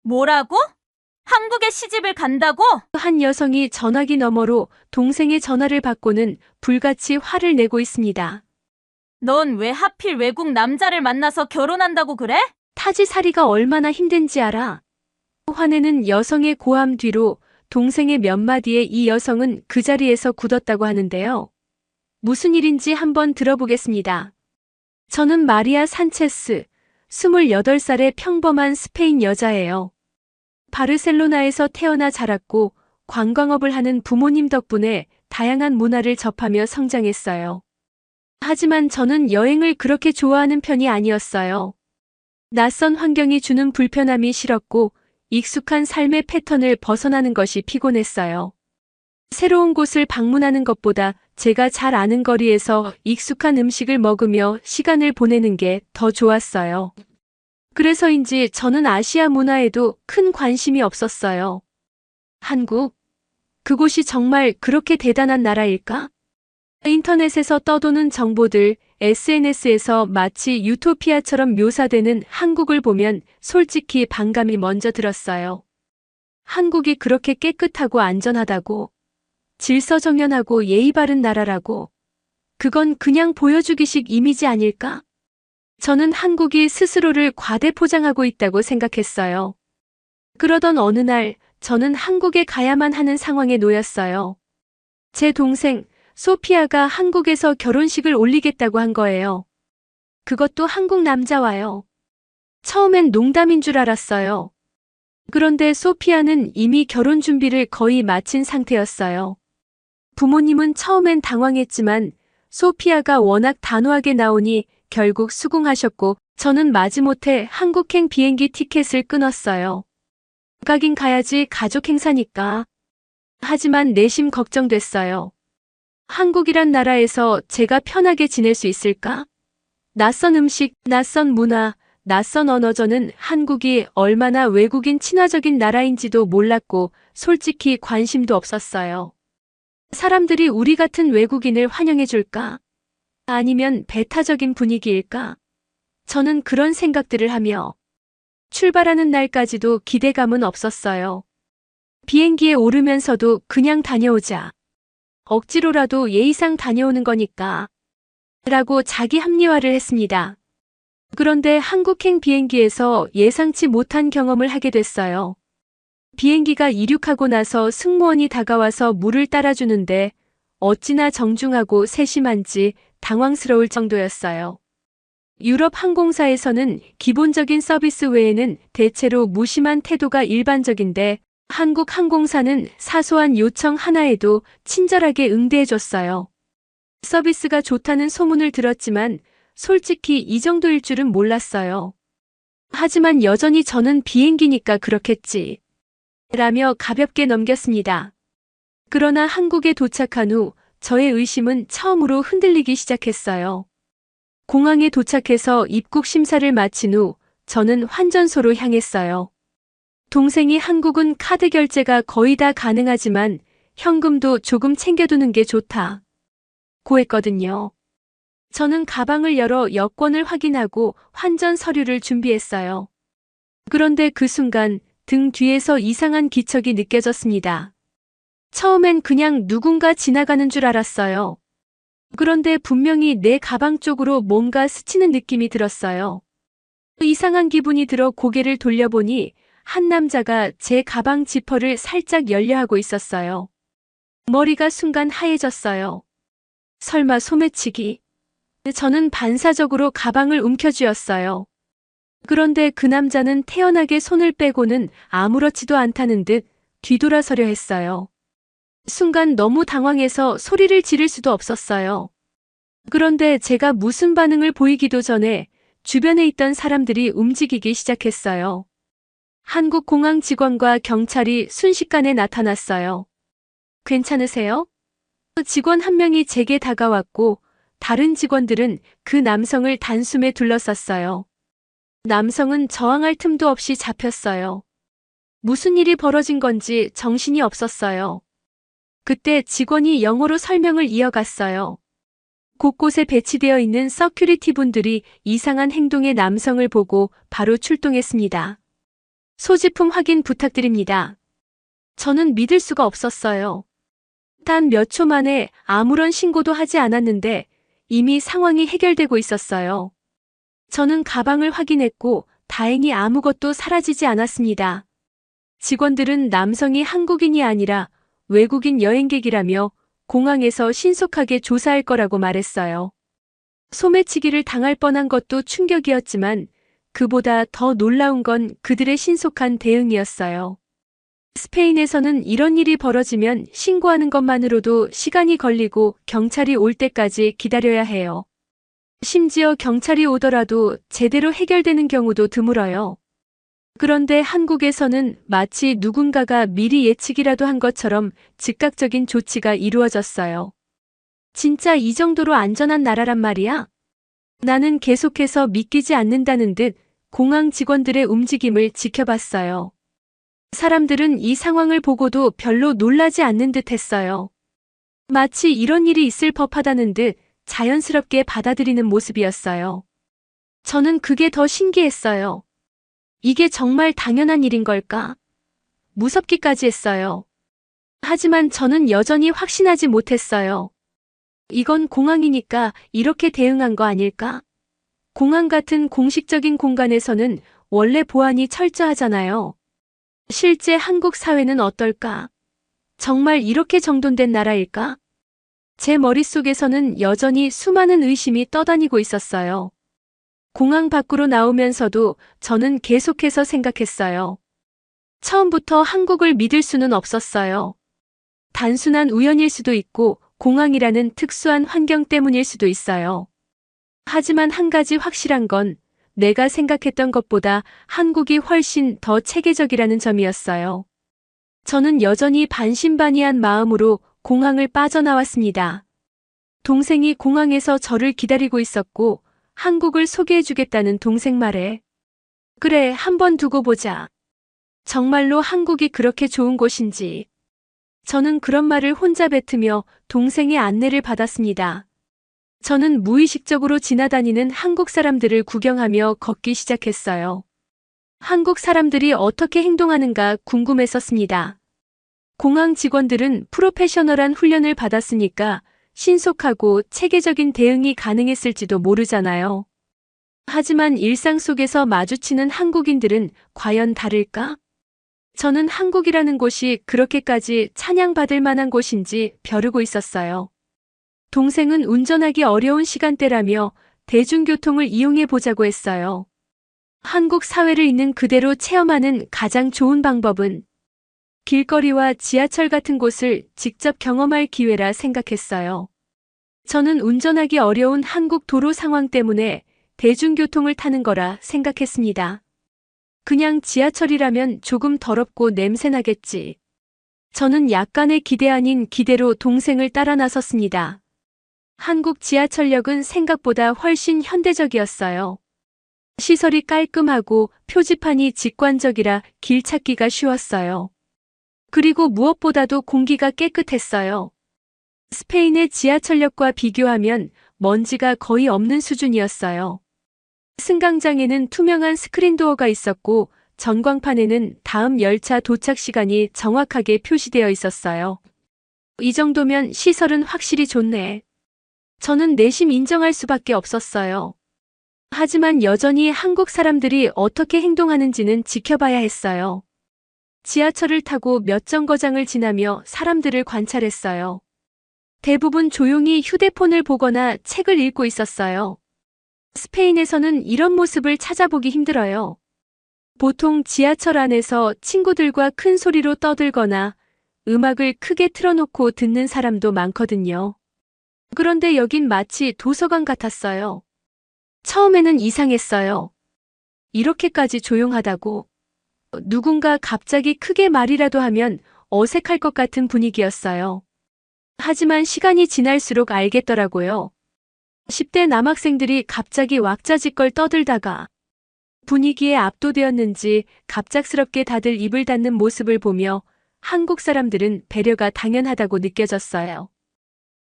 뭐라고? 한국에 시집을 간다고? 한 여성이 전화기 너머로 동생의 전화를 받고는 불같이 화를 내고 있습니다. 넌 왜 하필 외국 남자를 만나서 결혼한다고 그래? 타지살이가 얼마나 힘든지 알아? 화내는 여성의 고함 뒤로 동생의 몇 마디에 이 여성은 그 자리에서 굳었다고 하는데요. 무슨 일인지 한번 들어보겠습니다. 저는 마리아 산체스, 28살의 평범한 스페인 여자예요. 바르셀로나에서 태어나 자랐고 관광업을 하는 부모님 덕분에 다양한 문화를 접하며 성장했어요. 하지만 저는 여행을 그렇게 좋아하는 편이 아니었어요. 낯선 환경이 주는 불편함이 싫었고 익숙한 삶의 패턴을 벗어나는 것이 피곤했어요. 새로운 곳을 방문하는 것보다 제가 잘 아는 거리에서 익숙한 음식을 먹으며 시간을 보내는 게 더 좋았어요. 그래서인지 저는 아시아 문화에도 큰 관심이 없었어요. 한국? 그곳이 정말 그렇게 대단한 나라일까? 인터넷에서 떠도는 정보들, SNS에서 마치 유토피아처럼 묘사되는 한국을 보면 솔직히 반감이 먼저 들었어요. 한국이 그렇게 깨끗하고 안전하다고, 질서정연하고 예의 바른 나라라고, 그건 그냥 보여주기식 이미지 아닐까? 저는 한국이 스스로를 과대 포장하고 있다고 생각했어요. 그러던 어느 날, 저는 한국에 가야만 하는 상황에 놓였어요. 제 동생, 소피아가 한국에서 결혼식을 올리겠다고 한 거예요. 그것도 한국 남자와요. 처음엔 농담인 줄 알았어요. 그런데 소피아는 이미 결혼 준비를 거의 마친 상태였어요. 부모님은 처음엔 당황했지만 소피아가 워낙 단호하게 나오니 결국 수긍하셨고 저는 마지못해 한국행 비행기 티켓을 끊었어요. 가긴 가야지 가족 행사니까. 하지만 내심 걱정됐어요. 한국이란 나라에서 제가 편하게 지낼 수 있을까? 낯선 음식, 낯선 문화, 낯선 언어 저는 한국이 얼마나 외국인 친화적인 나라인지도 몰랐고 솔직히 관심도 없었어요. 사람들이 우리 같은 외국인을 환영해 줄까? 아니면 배타적인 분위기일까? 저는 그런 생각들을 하며 출발하는 날까지도 기대감은 없었어요. 비행기에 오르면서도 그냥 다녀오자. 억지로라도 예의상 다녀오는 거니까. 라고 자기 합리화를 했습니다. 그런데 한국행 비행기에서 예상치 못한 경험을 하게 됐어요. 비행기가 이륙하고 나서 승무원이 다가와서 물을 따라주는데 어찌나 정중하고 세심한지 당황스러울 정도였어요. 유럽 항공사에서는 기본적인 서비스 외에는 대체로 무심한 태도가 일반적인데 한국 항공사는 사소한 요청 하나에도 친절하게 응대해줬어요. 서비스가 좋다는 소문을 들었지만 솔직히 이 정도일 줄은 몰랐어요. 하지만 여전히 저는 비행기니까 그렇겠지. 라며 가볍게 넘겼습니다. 그러나 한국에 도착한 후 저의 의심은 처음으로 흔들리기 시작했어요. 공항에 도착해서 입국 심사를 마친 후 저는 환전소로 향했어요. 동생이 한국은 카드 결제가 거의 다 가능하지만 현금도 조금 챙겨두는 게 좋다. 고 했거든요. 저는 가방을 열어 여권을 확인하고 환전 서류를 준비했어요. 그런데 그 순간 등 뒤에서 이상한 기척이 느껴졌습니다. 처음엔 그냥 누군가 지나가는 줄 알았어요. 그런데 분명히 내 가방 쪽으로 뭔가 스치는 느낌이 들었어요. 이상한 기분이 들어 고개를 돌려보니 한 남자가 제 가방 지퍼를 살짝 열려하고 있었어요. 머리가 순간 하얘졌어요. 설마 소매치기? 저는 반사적으로 가방을 움켜쥐었어요. 그런데 그 남자는 태연하게 손을 빼고는 아무렇지도 않다는 듯 뒤돌아서려 했어요. 순간 너무 당황해서 소리를 지를 수도 없었어요. 그런데 제가 무슨 반응을 보이기도 전에 주변에 있던 사람들이 움직이기 시작했어요. 한국 공항 직원과 경찰이 순식간에 나타났어요. 괜찮으세요? 직원 한 명이 제게 다가왔고 다른 직원들은 그 남성을 단숨에 둘러쌌어요. 남성은 저항할 틈도 없이 잡혔어요. 무슨 일이 벌어진 건지 정신이 없었어요. 그때 직원이 영어로 설명을 이어갔어요. 곳곳에 배치되어 있는 서큐리티 분들이 이상한 행동의 남성을 보고 바로 출동했습니다. 소지품 확인 부탁드립니다. 저는 믿을 수가 없었어요. 단 몇 초 만에 아무런 신고도 하지 않았는데 이미 상황이 해결되고 있었어요. 저는 가방을 확인했고 다행히 아무것도 사라지지 않았습니다. 직원들은 남성이 한국인이 아니라 외국인 여행객이라며 공항에서 신속하게 조사할 거라고 말했어요. 소매치기를 당할 뻔한 것도 충격이었지만 그보다 더 놀라운 건 그들의 신속한 대응이었어요. 스페인에서는 이런 일이 벌어지면 신고하는 것만으로도 시간이 걸리고 경찰이 올 때까지 기다려야 해요. 심지어 경찰이 오더라도 제대로 해결되는 경우도 드물어요. 그런데 한국에서는 마치 누군가가 미리 예측이라도 한 것처럼 즉각적인 조치가 이루어졌어요. 진짜 이 정도로 안전한 나라란 말이야? 나는 계속해서 믿기지 않는다는 듯 공항 직원들의 움직임을 지켜봤어요. 사람들은 이 상황을 보고도 별로 놀라지 않는 듯 했어요. 마치 이런 일이 있을 법하다는 듯 자연스럽게 받아들이는 모습이었어요. 저는 그게 더 신기했어요. 이게 정말 당연한 일인 걸까? 무섭기까지 했어요. 하지만 저는 여전히 확신하지 못했어요. 이건 공항이니까 이렇게 대응한 거 아닐까? 공항 같은 공식적인 공간에서는 원래 보안이 철저하잖아요. 실제 한국 사회는 어떨까? 정말 이렇게 정돈된 나라일까? 제 머릿속에서는 여전히 수많은 의심이 떠다니고 있었어요. 공항 밖으로 나오면서도 저는 계속해서 생각했어요. 처음부터 한국을 믿을 수는 없었어요. 단순한 우연일 수도 있고 공항이라는 특수한 환경 때문일 수도 있어요. 하지만 한 가지 확실한 건 내가 생각했던 것보다 한국이 훨씬 더 체계적이라는 점이었어요. 저는 여전히 반신반의한 마음으로 공항을 빠져나왔습니다. 동생이 공항에서 저를 기다리고 있었고 한국을 소개해주겠다는 동생 말에 그래, 한번 두고 보자. 정말로 한국이 그렇게 좋은 곳인지. 저는 그런 말을 혼자 뱉으며 동생의 안내를 받았습니다. 저는 무의식적으로 지나다니는 한국 사람들을 구경하며 걷기 시작했어요. 한국 사람들이 어떻게 행동하는가 궁금했었습니다. 공항 직원들은 프로페셔널한 훈련을 받았으니까 신속하고 체계적인 대응이 가능했을지도 모르잖아요. 하지만 일상 속에서 마주치는 한국인들은 과연 다를까? 저는 한국이라는 곳이 그렇게까지 찬양받을 만한 곳인지 벼르고 있었어요. 동생은 운전하기 어려운 시간대라며 대중교통을 이용해 보자고 했어요. 한국 사회를 있는 그대로 체험하는 가장 좋은 방법은 길거리와 지하철 같은 곳을 직접 경험할 기회라 생각했어요. 저는 운전하기 어려운 한국 도로 상황 때문에 대중교통을 타는 거라 생각했습니다. 그냥 지하철이라면 조금 더럽고 냄새나겠지. 저는 약간의 기대 아닌 기대로 동생을 따라 나섰습니다. 한국 지하철역은 생각보다 훨씬 현대적이었어요. 시설이 깔끔하고 표지판이 직관적이라 길 찾기가 쉬웠어요. 그리고 무엇보다도 공기가 깨끗했어요. 스페인의 지하철역과 비교하면 먼지가 거의 없는 수준이었어요. 승강장에는 투명한 스크린도어가 있었고 전광판에는 다음 열차 도착 시간이 정확하게 표시되어 있었어요. 이 정도면 시설은 확실히 좋네. 저는 내심 인정할 수밖에 없었어요. 하지만 여전히 한국 사람들이 어떻게 행동하는지는 지켜봐야 했어요. 지하철을 타고 몇 정거장을 지나며 사람들을 관찰했어요. 대부분 조용히 휴대폰을 보거나 책을 읽고 있었어요. 스페인에서는 이런 모습을 찾아보기 힘들어요. 보통 지하철 안에서 친구들과 큰 소리로 떠들거나 음악을 크게 틀어놓고 듣는 사람도 많거든요. 그런데 여긴 마치 도서관 같았어요. 처음에는 이상했어요. 이렇게까지 조용하다고. 누군가 갑자기 크게 말이라도 하면 어색할 것 같은 분위기였어요. 하지만 시간이 지날수록 알겠더라고요. 10대 남학생들이 갑자기 왁자지껄 떠들다가 분위기에 압도되었는지 갑작스럽게 다들 입을 닫는 모습을 보며 한국 사람들은 배려가 당연하다고 느껴졌어요.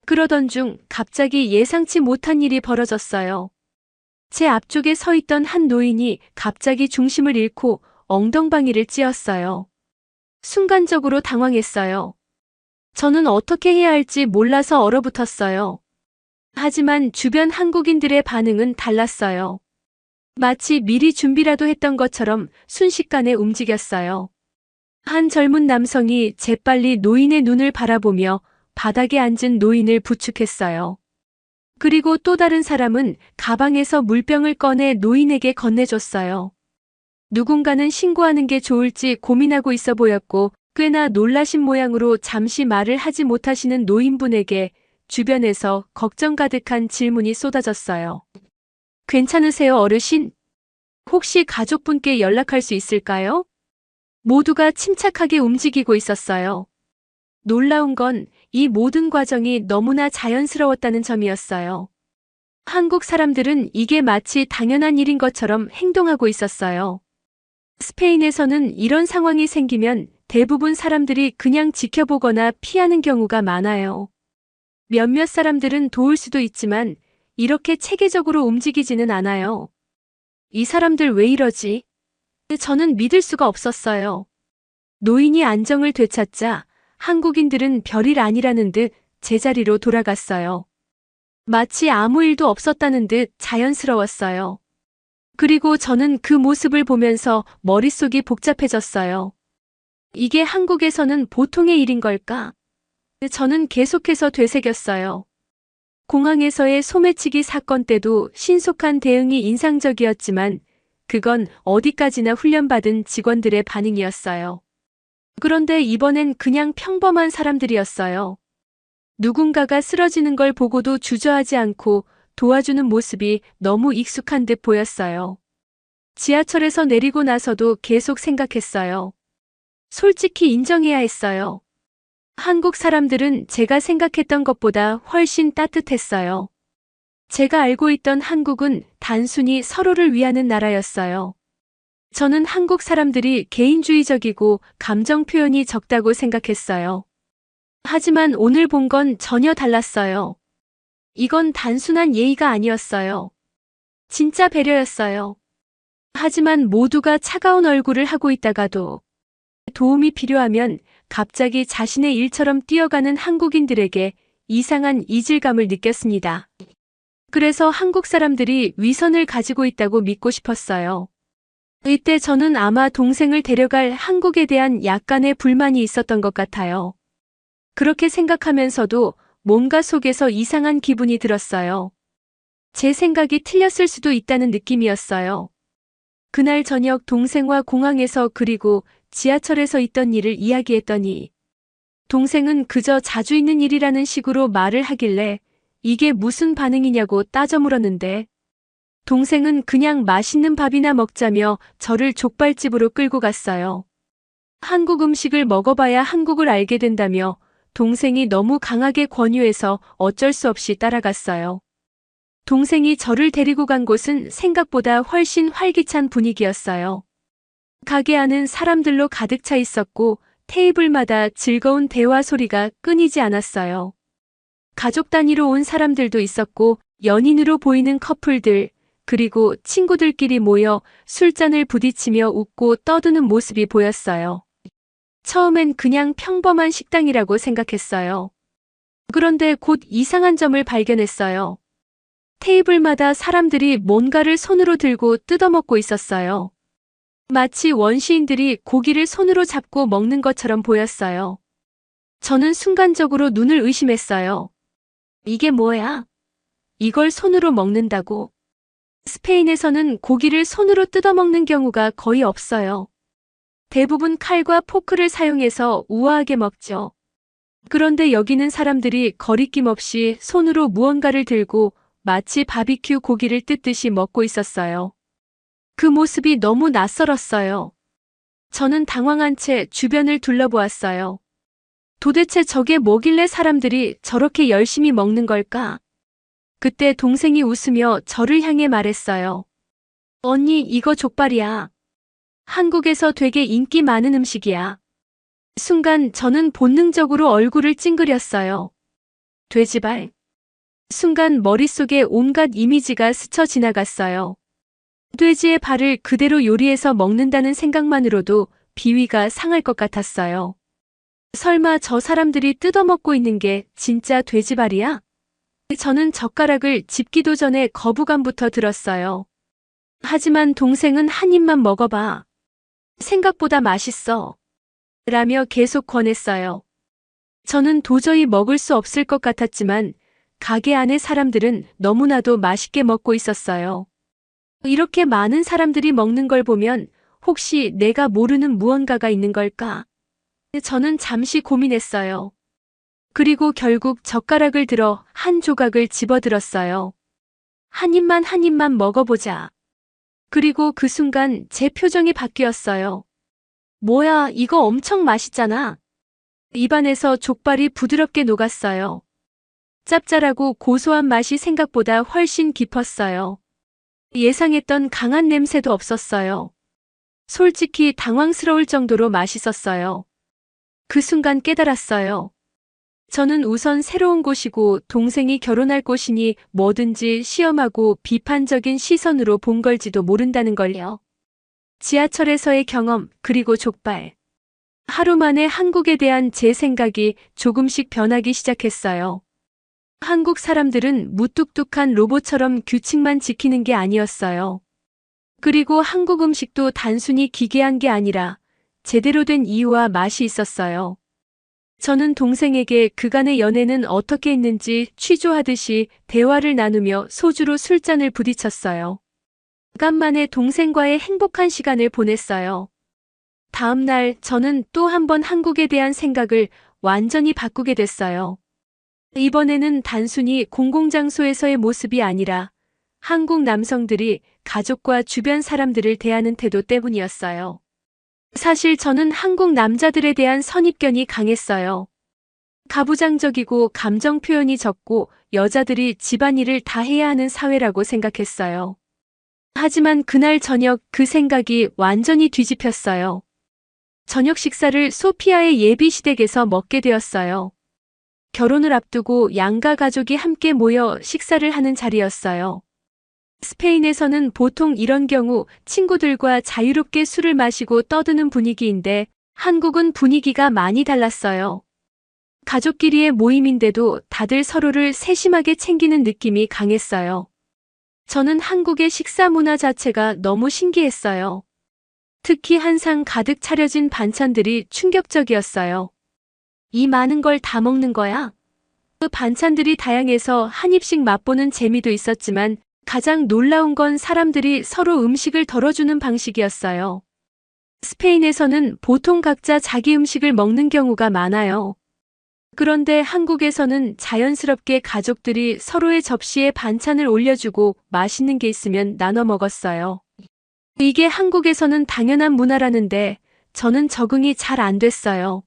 그러던 중 갑자기 예상치 못한 일이 벌어졌어요. 제 앞쪽에 서 있던 한 노인이 갑자기 중심을 잃고 엉덩방이를 찧었어요. 순간적으로 당황했어요. 저는 어떻게 해야 할지 몰라서 얼어붙었어요. 하지만 주변 한국인들의 반응은 달랐어요. 마치 미리 준비라도 했던 것처럼 순식간에 움직였어요. 한 젊은 남성이 재빨리 노인의 눈을 바라보며 바닥에 앉은 노인을 부축했어요. 그리고 또 다른 사람은 가방에서 물병을 꺼내 노인에게 건네줬어요. 누군가는 신고하는 게 좋을지 고민하고 있어 보였고 꽤나 놀라신 모양으로 잠시 말을 하지 못하시는 노인분에게 주변에서 걱정 가득한 질문이 쏟아졌어요. 괜찮으세요, 어르신? 혹시 가족분께 연락할 수 있을까요? 모두가 침착하게 움직이고 있었어요. 놀라운 건 이 모든 과정이 너무나 자연스러웠다는 점이었어요. 한국 사람들은 이게 마치 당연한 일인 것처럼 행동하고 있었어요. 스페인에서는 이런 상황이 생기면 대부분 사람들이 그냥 지켜보거나 피하는 경우가 많아요. 몇몇 사람들은 도울 수도 있지만 이렇게 체계적으로 움직이지는 않아요. 이 사람들 왜 이러지? 저는 믿을 수가 없었어요. 노인이 안정을 되찾자 한국인들은 별일 아니라는 듯 제자리로 돌아갔어요. 마치 아무 일도 없었다는 듯 자연스러웠어요. 그리고 저는 그 모습을 보면서 머릿속이 복잡해졌어요. 이게 한국에서는 보통의 일인 걸까? 저는 계속해서 되새겼어요. 공항에서의 소매치기 사건 때도 신속한 대응이 인상적이었지만 그건 어디까지나 훈련받은 직원들의 반응이었어요. 그런데 이번엔 그냥 평범한 사람들이었어요. 누군가가 쓰러지는 걸 보고도 주저하지 않고 도와주는 모습이 너무 익숙한 듯 보였어요. 지하철에서 내리고 나서도 계속 생각했어요. 솔직히 인정해야 했어요. 한국 사람들은 제가 생각했던 것보다 훨씬 따뜻했어요. 제가 알고 있던 한국은 단순히 서로를 위하는 나라였어요. 저는 한국 사람들이 개인주의적이고 감정 표현이 적다고 생각했어요. 하지만 오늘 본 건 전혀 달랐어요. 이건 단순한 예의가 아니었어요. 진짜 배려였어요. 하지만 모두가 차가운 얼굴을 하고 있다가도 도움이 필요하면 갑자기 자신의 일처럼 뛰어가는 한국인들에게 이상한 이질감을 느꼈습니다. 그래서 한국 사람들이 위선을 가지고 있다고 믿고 싶었어요. 이때 저는 아마 동생을 데려갈 한국에 대한 약간의 불만이 있었던 것 같아요. 그렇게 생각하면서도 뭔가 속에서 이상한 기분이 들었어요. 제 생각이 틀렸을 수도 있다는 느낌이었어요. 그날 저녁 동생과 공항에서 그리고 지하철에서 있던 일을 이야기했더니 동생은 그저 자주 있는 일이라는 식으로 말을 하길래 이게 무슨 반응이냐고 따져 물었는데 동생은 그냥 맛있는 밥이나 먹자며 저를 족발집으로 끌고 갔어요. 한국 음식을 먹어봐야 한국을 알게 된다며 동생이 너무 강하게 권유해서 어쩔 수 없이 따라갔어요. 동생이 저를 데리고 간 곳은 생각보다 훨씬 활기찬 분위기였어요. 가게 안은 사람들로 가득 차 있었고 테이블마다 즐거운 대화 소리가 끊이지 않았어요. 가족 단위로 온 사람들도 있었고 연인으로 보이는 커플들, 그리고 친구들끼리 모여 술잔을 부딪히며 웃고 떠드는 모습이 보였어요. 처음엔 그냥 평범한 식당이라고 생각했어요. 그런데 곧 이상한 점을 발견했어요. 테이블마다 사람들이 뭔가를 손으로 들고 뜯어먹고 있었어요. 마치 원시인들이 고기를 손으로 잡고 먹는 것처럼 보였어요. 저는 순간적으로 눈을 의심했어요. 이게 뭐야? 이걸 손으로 먹는다고? 스페인에서는 고기를 손으로 뜯어먹는 경우가 거의 없어요. 대부분 칼과 포크를 사용해서 우아하게 먹죠. 그런데 여기는 사람들이 거리낌 없이 손으로 무언가를 들고 마치 바비큐 고기를 뜯듯이 먹고 있었어요. 그 모습이 너무 낯설었어요. 저는 당황한 채 주변을 둘러보았어요. 도대체 저게 뭐길래 사람들이 저렇게 열심히 먹는 걸까? 그때 동생이 웃으며 저를 향해 말했어요. 언니, 이거 족발이야. 한국에서 되게 인기 많은 음식이야. 순간 저는 본능적으로 얼굴을 찡그렸어요. 돼지발. 순간 머릿속에 온갖 이미지가 스쳐 지나갔어요. 돼지의 발을 그대로 요리해서 먹는다는 생각만으로도 비위가 상할 것 같았어요. 설마 저 사람들이 뜯어먹고 있는 게 진짜 돼지발이야? 저는 젓가락을 집기도 전에 거부감부터 들었어요. 하지만 동생은 한 입만 먹어봐. 생각보다 맛있어. 라며 계속 권했어요. 저는 도저히 먹을 수 없을 것 같았지만 가게 안의 사람들은 너무나도 맛있게 먹고 있었어요. 이렇게 많은 사람들이 먹는 걸 보면 혹시 내가 모르는 무언가가 있는 걸까? 저는 잠시 고민했어요. 그리고 결국 젓가락을 들어 한 조각을 집어들었어요. 한 입만 먹어보자. 그리고 그 순간 제 표정이 바뀌었어요. 뭐야, 이거 엄청 맛있잖아. 입안에서 족발이 부드럽게 녹았어요. 짭짤하고 고소한 맛이 생각보다 훨씬 깊었어요. 예상했던 강한 냄새도 없었어요. 솔직히 당황스러울 정도로 맛있었어요. 그 순간 깨달았어요. 저는 우선 새로운 곳이고 동생이 결혼할 곳이니 뭐든지 시험하고 비판적인 시선으로 본 걸지도 모른다는 걸요. 지하철에서의 경험, 그리고 족발. 하루 만에 한국에 대한 제 생각이 조금씩 변하기 시작했어요. 한국 사람들은 무뚝뚝한 로봇처럼 규칙만 지키는 게 아니었어요. 그리고 한국 음식도 단순히 기괴한 게 아니라 제대로 된 이유와 맛이 있었어요. 저는 동생에게 그간의 연애는 어떻게 했는지 취조하듯이 대화를 나누며 소주로 술잔을 부딪혔어요. 간만에 동생과의 행복한 시간을 보냈어요. 다음 날 저는 또 한 번 한국에 대한 생각을 완전히 바꾸게 됐어요. 이번에는 단순히 공공장소에서의 모습이 아니라 한국 남성들이 가족과 주변 사람들을 대하는 태도 때문이었어요. 사실 저는 한국 남자들에 대한 선입견이 강했어요. 가부장적이고 감정 표현이 적고 여자들이 집안일을 다 해야 하는 사회라고 생각했어요. 하지만 그날 저녁 그 생각이 완전히 뒤집혔어요. 저녁 식사를 소피아의 예비 시댁에서 먹게 되었어요. 결혼을 앞두고 양가 가족이 함께 모여 식사를 하는 자리였어요. 스페인에서는 보통 이런 경우 친구들과 자유롭게 술을 마시고 떠드는 분위기인데 한국은 분위기가 많이 달랐어요. 가족끼리의 모임인데도 다들 서로를 세심하게 챙기는 느낌이 강했어요. 저는 한국의 식사 문화 자체가 너무 신기했어요. 특히 한 상 가득 차려진 반찬들이 충격적이었어요. 이 많은 걸 다 먹는 거야? 그 반찬들이 다양해서 한 입씩 맛보는 재미도 있었지만 가장 놀라운 건 사람들이 서로 음식을 덜어주는 방식이었어요. 스페인에서는 보통 각자 자기 음식을 먹는 경우가 많아요. 그런데 한국에서는 자연스럽게 가족들이 서로의 접시에 반찬을 올려주고 맛있는 게 있으면 나눠 먹었어요. 이게 한국에서는 당연한 문화라는데 저는 적응이 잘 안 됐어요.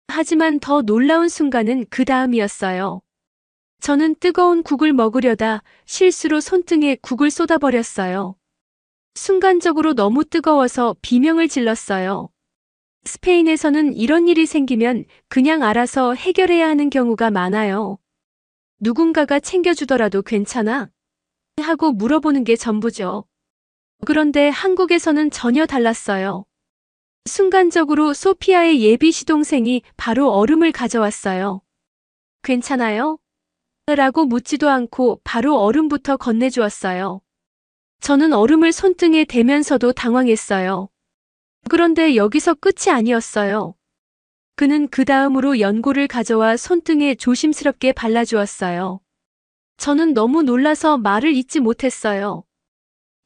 하지만 더 놀라운 순간은 그 다음이었어요. 저는 뜨거운 국을 먹으려다 실수로 손등에 국을 쏟아버렸어요. 순간적으로 너무 뜨거워서 비명을 질렀어요. 스페인에서는 이런 일이 생기면 그냥 알아서 해결해야 하는 경우가 많아요. 누군가가 챙겨주더라도 괜찮아? 하고 물어보는 게 전부죠. 그런데 한국에서는 전혀 달랐어요. 순간적으로 소피아의 예비 시동생이 바로 얼음을 가져왔어요. 괜찮아요? 라고 묻지도 않고 바로 얼음부터 건네주었어요. 저는 얼음을 손등에 대면서도 당황했어요. 그런데 여기서 끝이 아니었어요. 그는 그 다음으로 연고를 가져와 손등에 조심스럽게 발라주었어요. 저는 너무 놀라서 말을 잇지 못했어요.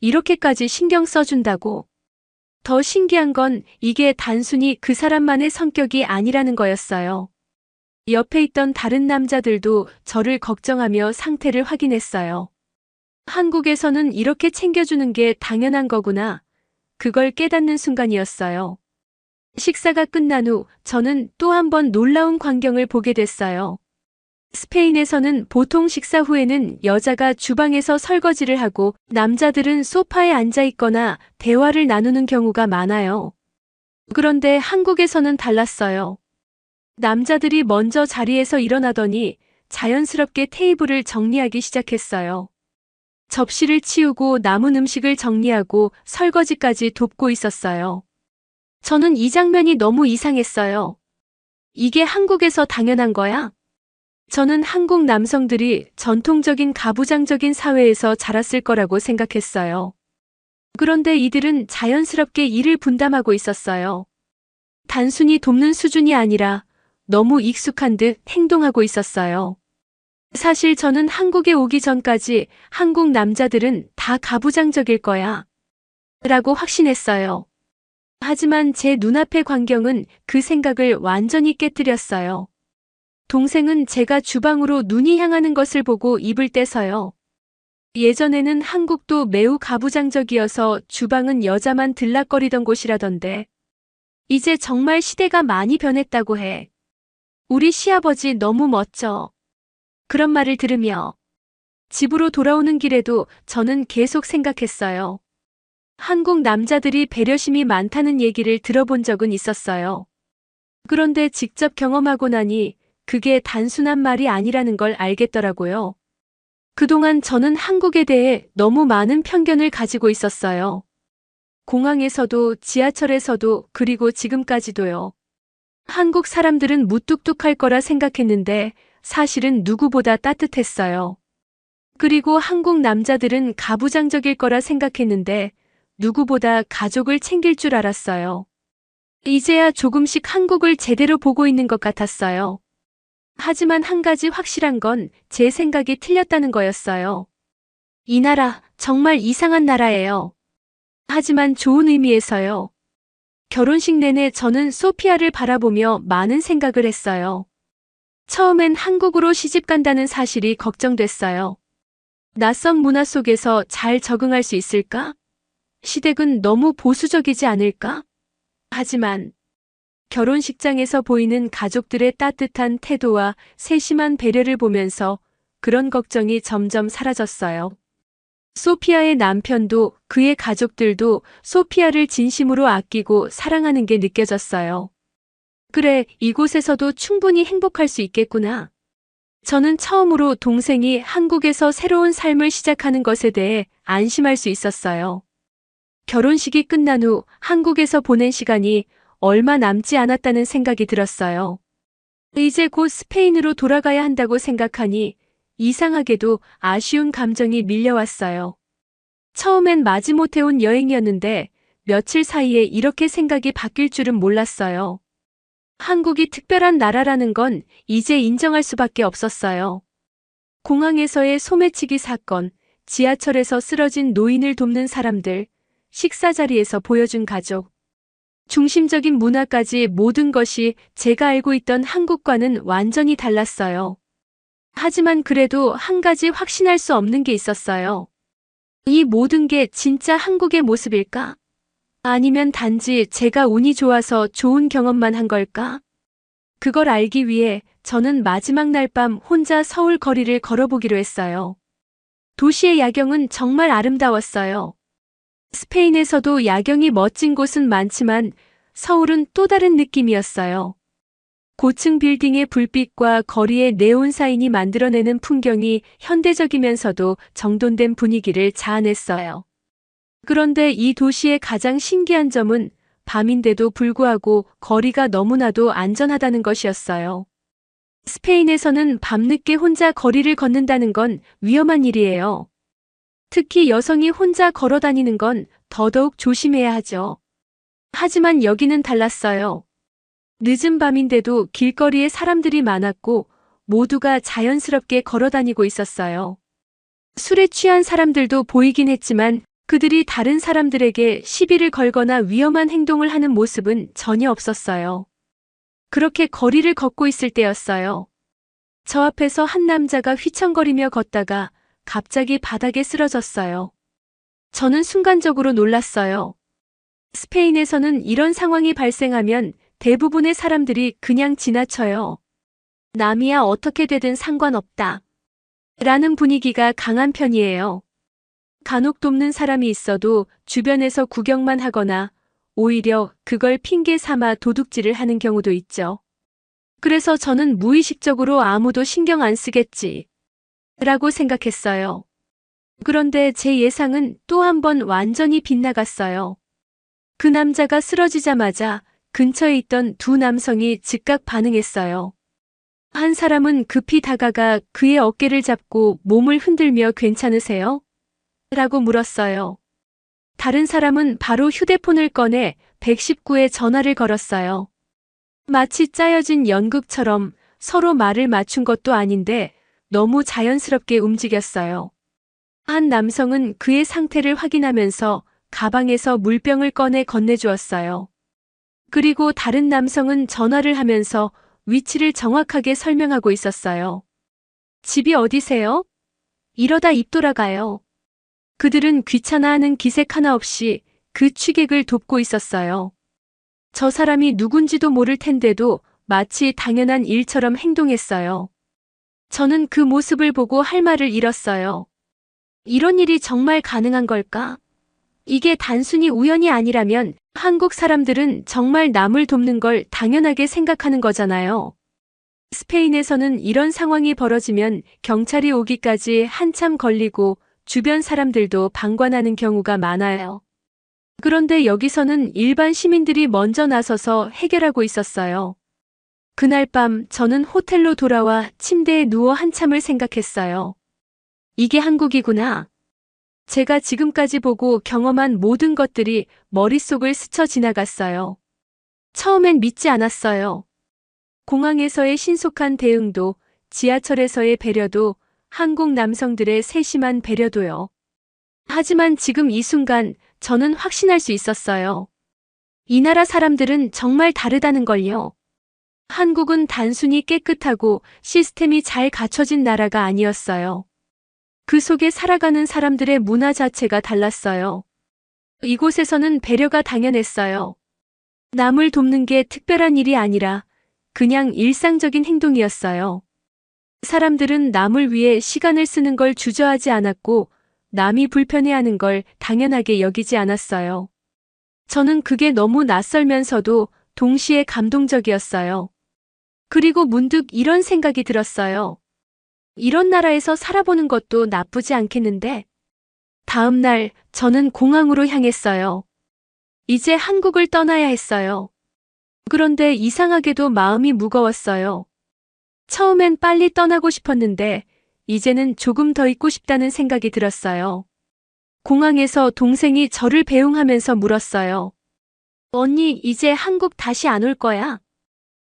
이렇게까지 신경 써준다고. 더 신기한 건 이게 단순히 그 사람만의 성격이 아니라는 거였어요. 옆에 있던 다른 남자들도 저를 걱정하며 상태를 확인했어요. 한국에서는 이렇게 챙겨주는 게 당연한 거구나. 그걸 깨닫는 순간이었어요. 식사가 끝난 후 저는 또 한 번 놀라운 광경을 보게 됐어요. 스페인에서는 보통 식사 후에는 여자가 주방에서 설거지를 하고 남자들은 소파에 앉아 있거나 대화를 나누는 경우가 많아요. 그런데 한국에서는 달랐어요. 남자들이 먼저 자리에서 일어나더니 자연스럽게 테이블을 정리하기 시작했어요. 접시를 치우고 남은 음식을 정리하고 설거지까지 돕고 있었어요. 저는 이 장면이 너무 이상했어요. 이게 한국에서 당연한 거야? 저는 한국 남성들이 전통적인 가부장적인 사회에서 자랐을 거라고 생각했어요. 그런데 이들은 자연스럽게 일을 분담하고 있었어요. 단순히 돕는 수준이 아니라 너무 익숙한 듯 행동하고 있었어요. 사실 저는 한국에 오기 전까지 한국 남자들은 다 가부장적일 거야 라고 확신했어요. 하지만 제 눈앞의 광경은 그 생각을 완전히 깨뜨렸어요. 동생은 제가 주방으로 눈이 향하는 것을 보고 입을 떼서요. 예전에는 한국도 매우 가부장적이어서 주방은 여자만 들락거리던 곳이라던데 이제 정말 시대가 많이 변했다고 해. 우리 시아버지 너무 멋져. 그런 말을 들으며 집으로 돌아오는 길에도 저는 계속 생각했어요. 한국 남자들이 배려심이 많다는 얘기를 들어본 적은 있었어요. 그런데 직접 경험하고 나니 그게 단순한 말이 아니라는 걸 알겠더라고요. 그동안 저는 한국에 대해 너무 많은 편견을 가지고 있었어요. 공항에서도 지하철에서도 그리고 지금까지도요. 한국 사람들은 무뚝뚝할 거라 생각했는데 사실은 누구보다 따뜻했어요. 그리고 한국 남자들은 가부장적일 거라 생각했는데 누구보다 가족을 챙길 줄 알았어요. 이제야 조금씩 한국을 제대로 보고 있는 것 같았어요. 하지만 한 가지 확실한 건 제 생각이 틀렸다는 거였어요. 이 나라 정말 이상한 나라예요. 하지만 좋은 의미에서요. 결혼식 내내 저는 소피아를 바라보며 많은 생각을 했어요. 처음엔 한국으로 시집 간다는 사실이 걱정됐어요. 낯선 문화 속에서 잘 적응할 수 있을까? 시댁은 너무 보수적이지 않을까? 하지만 결혼식장에서 보이는 가족들의 따뜻한 태도와 세심한 배려를 보면서 그런 걱정이 점점 사라졌어요. 소피아의 남편도 그의 가족들도 소피아를 진심으로 아끼고 사랑하는 게 느껴졌어요. 그래, 이곳에서도 충분히 행복할 수 있겠구나. 저는 처음으로 동생이 한국에서 새로운 삶을 시작하는 것에 대해 안심할 수 있었어요. 결혼식이 끝난 후 한국에서 보낸 시간이 얼마 남지 않았다는 생각이 들었어요. 이제 곧 스페인으로 돌아가야 한다고 생각하니 이상하게도 아쉬운 감정이 밀려왔어요. 처음엔 마지못해 온 여행이었는데 며칠 사이에 이렇게 생각이 바뀔 줄은 몰랐어요. 한국이 특별한 나라라는 건 이제 인정할 수밖에 없었어요. 공항에서의 소매치기 사건, 지하철에서 쓰러진 노인을 돕는 사람들, 식사 자리에서 보여준 가족, 중심적인 문화까지 모든 것이 제가 알고 있던 한국과는 완전히 달랐어요. 하지만 그래도 한 가지 확신할 수 없는 게 있었어요. 이 모든 게 진짜 한국의 모습일까? 아니면 단지 제가 운이 좋아서 좋은 경험만 한 걸까? 그걸 알기 위해 저는 마지막 날 밤 혼자 서울 거리를 걸어보기로 했어요. 도시의 야경은 정말 아름다웠어요. 스페인에서도 야경이 멋진 곳은 많지만 서울은 또 다른 느낌이었어요. 고층 빌딩의 불빛과 거리의 네온 사인이 만들어내는 풍경이 현대적이면서도 정돈된 분위기를 자아냈어요. 그런데 이 도시의 가장 신기한 점은 밤인데도 불구하고 거리가 너무나도 안전하다는 것이었어요. 스페인에서는 밤늦게 혼자 거리를 걷는다는 건 위험한 일이에요. 특히 여성이 혼자 걸어 다니는 건 더더욱 조심해야 하죠. 하지만 여기는 달랐어요. 늦은 밤인데도 길거리에 사람들이 많았고 모두가 자연스럽게 걸어 다니고 있었어요. 술에 취한 사람들도 보이긴 했지만 그들이 다른 사람들에게 시비를 걸거나 위험한 행동을 하는 모습은 전혀 없었어요. 그렇게 거리를 걷고 있을 때였어요. 저 앞에서 한 남자가 휘청거리며 걷다가 갑자기 바닥에 쓰러졌어요. 저는 순간적으로 놀랐어요. 스페인에서는 이런 상황이 발생하면 대부분의 사람들이 그냥 지나쳐요. 남이야 어떻게 되든 상관없다. 라는 분위기가 강한 편이에요. 간혹 돕는 사람이 있어도 주변에서 구경만 하거나 오히려 그걸 핑계 삼아 도둑질을 하는 경우도 있죠. 그래서 저는 무의식적으로 아무도 신경 안 쓰겠지 라고 생각했어요. 그런데 제 예상은 또 한 번 완전히 빗나갔어요. 그 남자가 쓰러지자마자 근처에 있던 두 남성이 즉각 반응했어요. 한 사람은 급히 다가가 그의 어깨를 잡고 몸을 흔들며 괜찮으세요? 라고 물었어요. 다른 사람은 바로 휴대폰을 꺼내 119에 전화를 걸었어요. 마치 짜여진 연극처럼 서로 말을 맞춘 것도 아닌데 너무 자연스럽게 움직였어요. 한 남성은 그의 상태를 확인하면서 가방에서 물병을 꺼내 건네주었어요. 그리고 다른 남성은 전화를 하면서 위치를 정확하게 설명하고 있었어요. 집이 어디세요? 이러다 입 돌아가요. 그들은 귀찮아하는 기색 하나 없이 그 취객을 돕고 있었어요. 저 사람이 누군지도 모를 텐데도 마치 당연한 일처럼 행동했어요. 저는 그 모습을 보고 할 말을 잃었어요. 이런 일이 정말 가능한 걸까? 이게 단순히 우연이 아니라면 한국 사람들은 정말 남을 돕는 걸 당연하게 생각하는 거잖아요. 스페인에서는 이런 상황이 벌어지면 경찰이 오기까지 한참 걸리고 주변 사람들도 방관하는 경우가 많아요. 그런데 여기서는 일반 시민들이 먼저 나서서 해결하고 있었어요. 그날 밤 저는 호텔로 돌아와 침대에 누워 한참을 생각했어요. 이게 한국이구나. 제가 지금까지 보고 경험한 모든 것들이 머릿속을 스쳐 지나갔어요. 처음엔 믿지 않았어요. 공항에서의 신속한 대응도, 지하철에서의 배려도, 한국 남성들의 세심한 배려도요. 하지만 지금 이 순간 저는 확신할 수 있었어요. 이 나라 사람들은 정말 다르다는 걸요. 한국은 단순히 깨끗하고 시스템이 잘 갖춰진 나라가 아니었어요. 그 속에 살아가는 사람들의 문화 자체가 달랐어요. 이곳에서는 배려가 당연했어요. 남을 돕는 게 특별한 일이 아니라 그냥 일상적인 행동이었어요. 사람들은 남을 위해 시간을 쓰는 걸 주저하지 않았고 남이 불편해하는 걸 당연하게 여기지 않았어요. 저는 그게 너무 낯설면서도 동시에 감동적이었어요. 그리고 문득 이런 생각이 들었어요. 이런 나라에서 살아보는 것도 나쁘지 않겠는데? 다음 날 저는 공항으로 향했어요. 이제 한국을 떠나야 했어요. 그런데 이상하게도 마음이 무거웠어요. 처음엔 빨리 떠나고 싶었는데 이제는 조금 더 있고 싶다는 생각이 들었어요. 공항에서 동생이 저를 배웅하면서 물었어요. 언니, 이제 한국 다시 안 올 거야?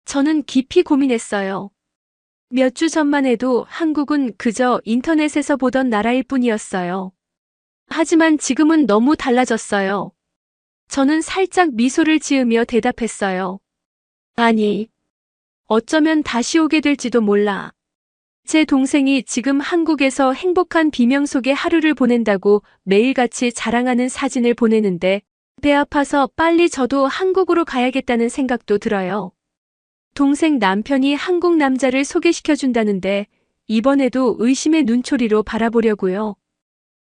저는 깊이 고민했어요. 몇 주 전만 해도 한국은 그저 인터넷에서 보던 나라일 뿐이었어요. 하지만 지금은 너무 달라졌어요. 저는 살짝 미소를 지으며 대답했어요. 아니, 어쩌면 다시 오게 될지도 몰라. 제 동생이 지금 한국에서 행복한 비명 속의 하루를 보낸다고 매일같이 자랑하는 사진을 보내는데 배 아파서 빨리 저도 한국으로 가야겠다는 생각도 들어요. 동생 남편이 한국 남자를 소개시켜준다는데 이번에도 의심의 눈초리로 바라보려고요.